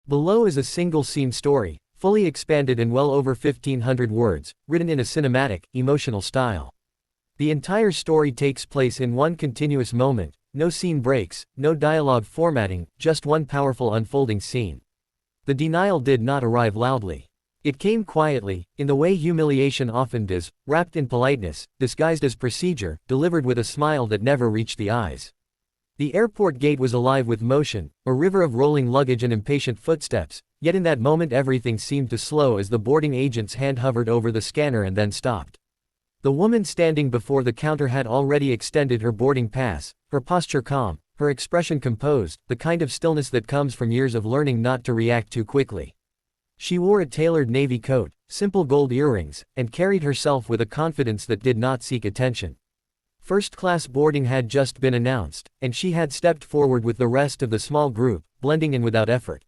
Below is a single-scene story, fully expanded in well over 1,500 words, written in a cinematic, emotional style. The entire story takes place in one continuous moment, no scene breaks, no dialogue formatting, just one powerful unfolding scene. The denial did not arrive loudly. It came quietly, in the way humiliation often does, wrapped in politeness, disguised as procedure, delivered with a smile that never reached the eyes. The airport gate was alive with motion, a river of rolling luggage and impatient footsteps, yet in that moment everything seemed to slow as the boarding agent's hand hovered over the scanner and then stopped. The woman standing before the counter had already extended her boarding pass, her posture calm, her expression composed, the kind of stillness that comes from years of learning not to react too quickly. She wore a tailored navy coat, simple gold earrings, and carried herself with a confidence that did not seek attention. First-class boarding had just been announced, and she had stepped forward with the rest of the small group, blending in without effort.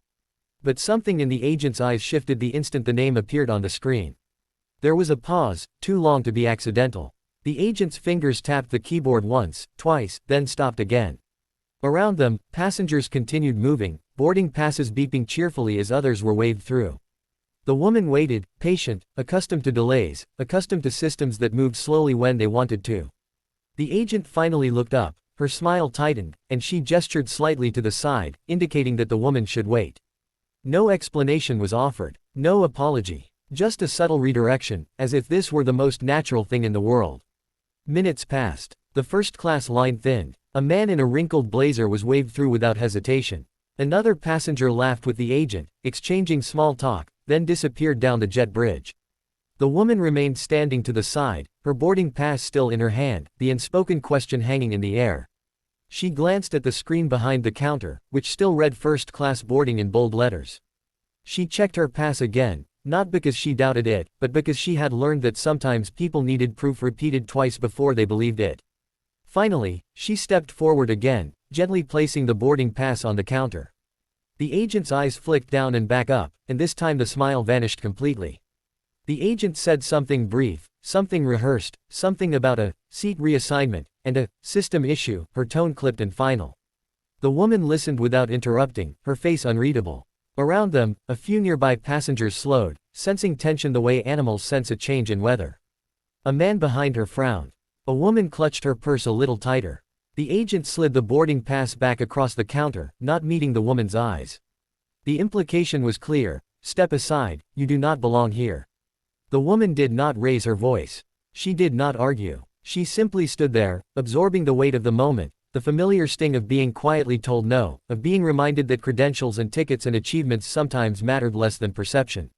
But something in the agent's eyes shifted the instant the name appeared on the screen. There was a pause, too long to be accidental. The agent's fingers tapped the keyboard once, twice, then stopped again. Around them, passengers continued moving, boarding passes beeping cheerfully as others were waved through. The woman waited, patient, accustomed to delays, accustomed to systems that moved slowly when they wanted to. The agent finally looked up, her smile tightened, and she gestured slightly to the side, indicating that the woman should wait. No explanation was offered, no apology, just a subtle redirection, as if this were the most natural thing in the world. Minutes passed. The first-class line thinned. A man in a wrinkled blazer was waved through without hesitation. Another passenger laughed with the agent, exchanging small talk, then disappeared down the jet bridge. The woman remained standing to the side, her boarding pass still in her hand, the unspoken question hanging in the air. She glanced at the screen behind the counter, which still read first-class boarding in bold letters. She checked her pass again, not because she doubted it, but because she had learned that sometimes people needed proof repeated twice before they believed it. Finally, she stepped forward again, gently placing the boarding pass on the counter. The agent's eyes flicked down and back up, and this time the smile vanished completely. The agent said something brief, something rehearsed, something about a seat reassignment, and a system issue, her tone clipped and final. The woman listened without interrupting, her face unreadable. Around them, a few nearby passengers slowed, sensing tension the way animals sense a change in weather. A man behind her frowned. A woman clutched her purse a little tighter. The agent slid the boarding pass back across the counter, not meeting the woman's eyes. The implication was clear: step aside, you do not belong here. The woman did not raise her voice. She did not argue. She simply stood there, absorbing the weight of the moment, the familiar sting of being quietly told no, of being reminded that credentials and tickets and achievements sometimes mattered less than perception.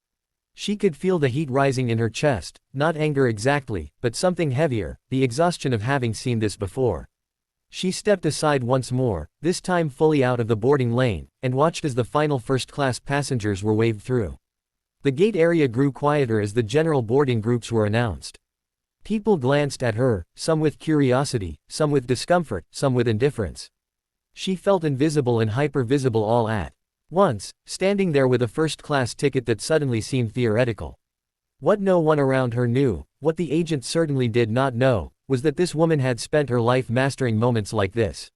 She could feel the heat rising in her chest, not anger exactly, but something heavier, the exhaustion of having seen this before. She stepped aside once more, this time fully out of the boarding lane, and watched as the final first-class passengers were waved through. The gate area grew quieter as the general boarding groups were announced. People glanced at her, some with curiosity, some with discomfort, some with indifference. She felt invisible and hyper-visible all at once, standing there with a first-class ticket that suddenly seemed theoretical. What no one around her knew, what the agent certainly did not know, was that this woman had spent her life mastering moments like this.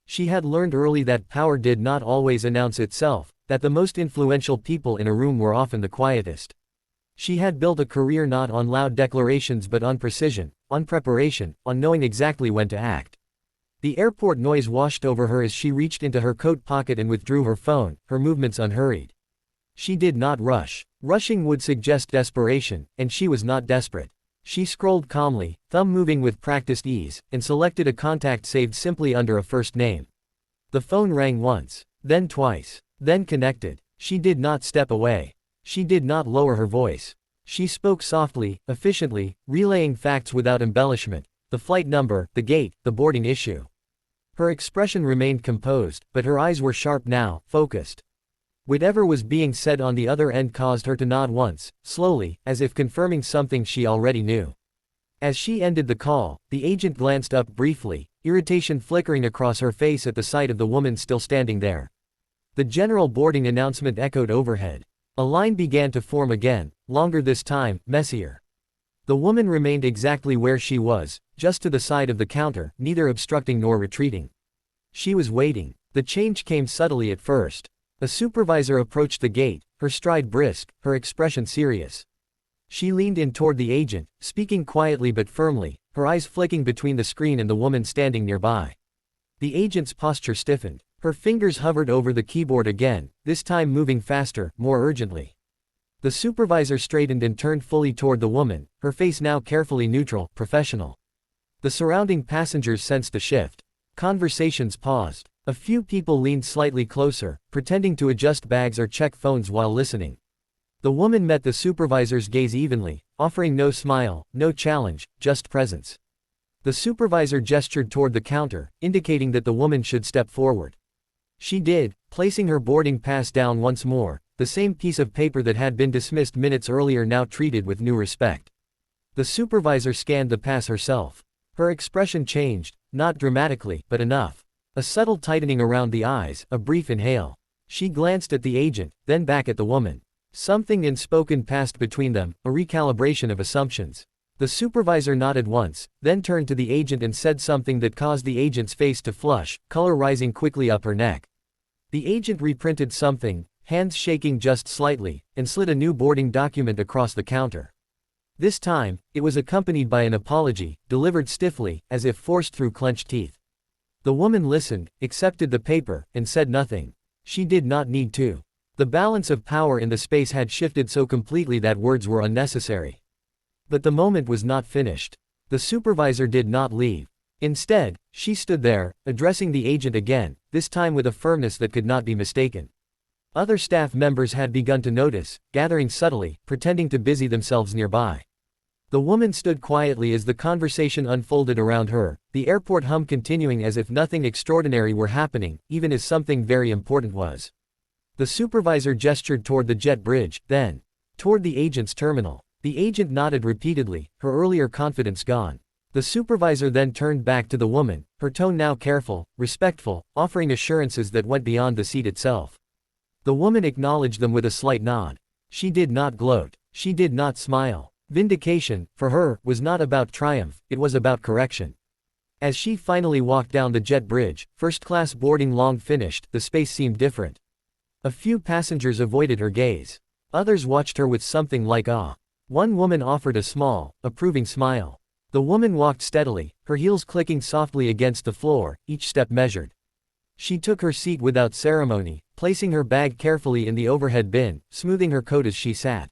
She had learned early that power did not always announce itself, that the most influential people in a room were often the quietest. She had built a career not on loud declarations but on precision, on preparation, on knowing exactly when to act. The airport noise washed over her as she reached into her coat pocket and withdrew her phone, her movements unhurried. She did not rush. Rushing would suggest desperation, and she was not desperate. She scrolled calmly, thumb moving with practiced ease, and selected a contact saved simply under a first name. The phone rang once, then twice, then connected. She did not step away. She did not lower her voice. She spoke softly, efficiently, relaying facts without embellishment: the flight number, the gate, the boarding issue. Her expression remained composed, but her eyes were sharp now, focused. Whatever was being said on the other end caused her to nod once, slowly, as if confirming something she already knew. As she ended the call, the agent glanced up briefly, irritation flickering across her face at the sight of the woman still standing there. The general boarding announcement echoed overhead. A line began to form again, longer this time, messier. The woman remained exactly where she was, just to the side of the counter, neither obstructing nor retreating. She was waiting. The change came subtly at first. A supervisor approached the gate, her stride brisk, her expression serious. She leaned in toward the agent, speaking quietly but firmly, her eyes flicking between the screen and the woman standing nearby. The agent's posture stiffened. Her fingers hovered over the keyboard again, this time moving faster, more urgently. The supervisor straightened and turned fully toward the woman, her face now carefully neutral, professional. The surrounding passengers sensed a shift. Conversations paused. A few people leaned slightly closer, pretending to adjust bags or check phones while listening. The woman met the supervisor's gaze evenly, offering no smile, no challenge, just presence. The supervisor gestured toward the counter, indicating that the woman should step forward. She did, placing her boarding pass down once more, the same piece of paper that had been dismissed minutes earlier now treated with new respect. The supervisor scanned the pass herself. Her expression changed, not dramatically, but enough. A subtle tightening around the eyes, a brief inhale. She glanced at the agent, then back at the woman. Something unspoken passed between them, a recalibration of assumptions. The supervisor nodded once, then turned to the agent and said something that caused the agent's face to flush, color rising quickly up her neck. The agent reprinted something, hands shaking just slightly, and slid a new boarding document across the counter. This time, it was accompanied by an apology, delivered stiffly, as if forced through clenched teeth. The woman listened, accepted the paper, and said nothing. She did not need to. The balance of power in the space had shifted so completely that words were unnecessary. But the moment was not finished. The supervisor did not leave. Instead, she stood there, addressing the agent again, this time with a firmness that could not be mistaken. Other staff members had begun to notice, gathering subtly, pretending to busy themselves nearby. The woman stood quietly as the conversation unfolded around her, the airport hum continuing as if nothing extraordinary were happening, even as something very important was. The supervisor gestured toward the jet bridge, then toward the agent's terminal. The agent nodded repeatedly, her earlier confidence gone. The supervisor then turned back to the woman, her tone now careful, respectful, offering assurances that went beyond the seat itself. The woman acknowledged them with a slight nod. She did not gloat. She did not smile. Vindication, for her, was not about triumph, it was about correction. As she finally walked down the jet bridge, first-class boarding long finished, the space seemed different. A few passengers avoided her gaze. Others watched her with something like awe. One woman offered a small, approving smile. The woman walked steadily, her heels clicking softly against the floor, each step measured. She took her seat without ceremony, placing her bag carefully in the overhead bin, smoothing her coat as she sat.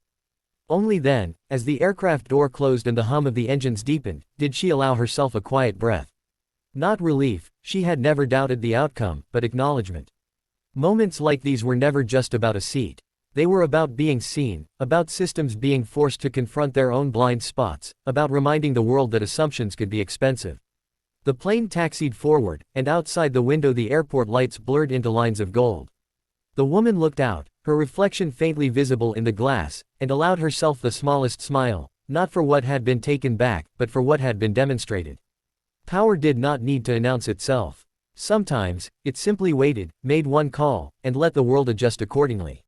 Only then, as the aircraft door closed and the hum of the engines deepened, did she allow herself a quiet breath. Not relief, she had never doubted the outcome, but acknowledgement. Moments like these were never just about a seat. They were about being seen, about systems being forced to confront their own blind spots, about reminding the world that assumptions could be expensive. The plane taxied forward, and outside the window the airport lights blurred into lines of gold. The woman looked out, her reflection faintly visible in the glass, and allowed herself the smallest smile, not for what had been taken back, but for what had been demonstrated. Power did not need to announce itself. Sometimes, it simply waited, made one call, and let the world adjust accordingly.